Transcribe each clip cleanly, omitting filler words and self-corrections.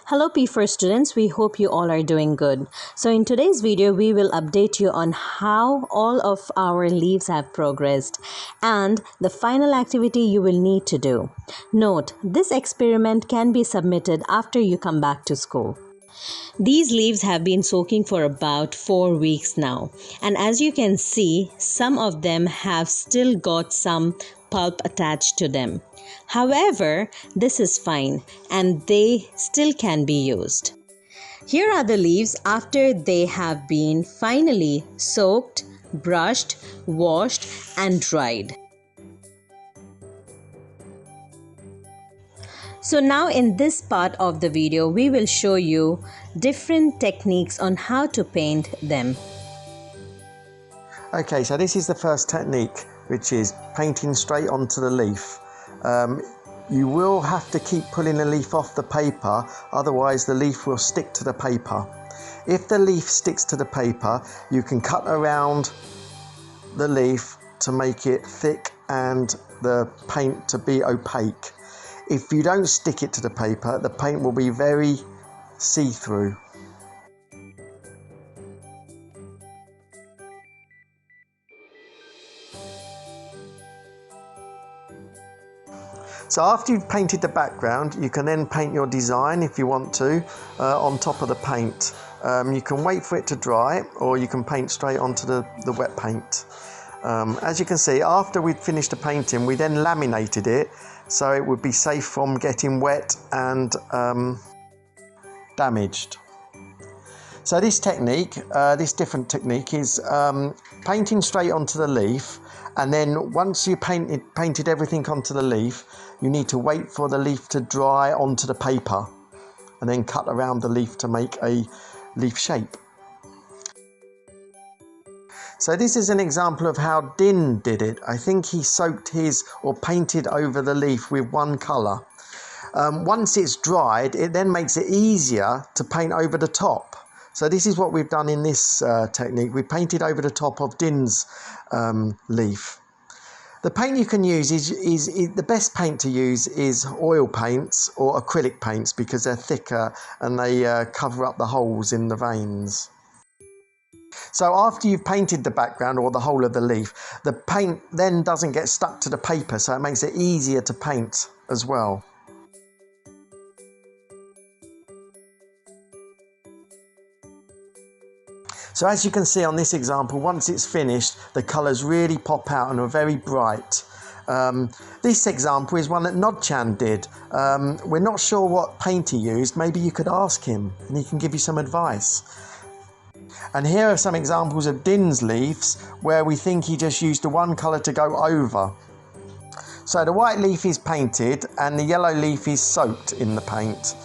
Hello P4 students, we hope you all are doing good. So in today's video, we will update you on how all of our leaves have progressed and the final activity you will need to do. Note, this experiment can be submitted after you come back to school. These leaves have been soaking for about 4 weeks now, and as you can see, some of them have still got some pulp attached to them. However, this is fine and they still can be used. Here are the leaves after they have been finally soaked, brushed, washed and dried. So now in this part of the video, we will show you different techniques on how to paint them. Okay, so this is the first technique, which is painting straight onto the leaf. You will have to keep pulling the leaf off the paper, otherwise the leaf will stick to the paper. If the leaf sticks to the paper, you can cut around the leaf to make it thick and the paint to be opaque. If you don't stick it to the paper, the paint will be very see-through. So after you've painted the background, you can then paint your design if you want to on top of the paint. You can wait for it to dry, or you can paint straight onto the wet paint. As you can see, after we'd finished the painting, we then laminated it so it would be safe from getting wet and damaged. So this technique, this different technique is painting straight onto the leaf, and then once you painted everything onto the leaf, you need to wait for the leaf to dry onto the paper and then cut around the leaf to make a leaf shape. So this is an example of how Din did it. I think he soaked his or painted over the leaf with one colour. Once it's dried, it then makes it easier to paint over the top. So this is what we've done in this technique. We painted over the top of Din's leaf. The paint you can use is the best paint to use is oil paints or acrylic paints, because they're thicker and they cover up the holes in the veins. So after you've painted the background or the whole of the leaf, the paint then doesn't get stuck to the paper, so it makes it easier to paint as well. So as you can see on this example, once it's finished, the colours really pop out and are very bright. This example is one that Nodchan did. We're not sure what paint he used. Maybe you could ask him and he can give you some advice. And here are some examples of Din's leaves where we think he just used the one colour to go over. So the white leaf is painted and the yellow leaf is soaked in the paint.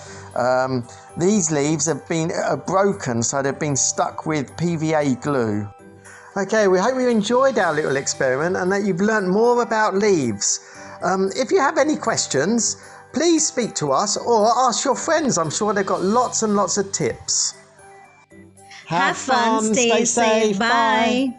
These leaves have been broken, so they've been stuck with PVA glue. Okay, we hope you enjoyed our little experiment and that you've learnt more about leaves. If you have any questions, please speak to us or ask your friends. I'm sure they've got lots and lots of tips. Have fun, stay safe, bye.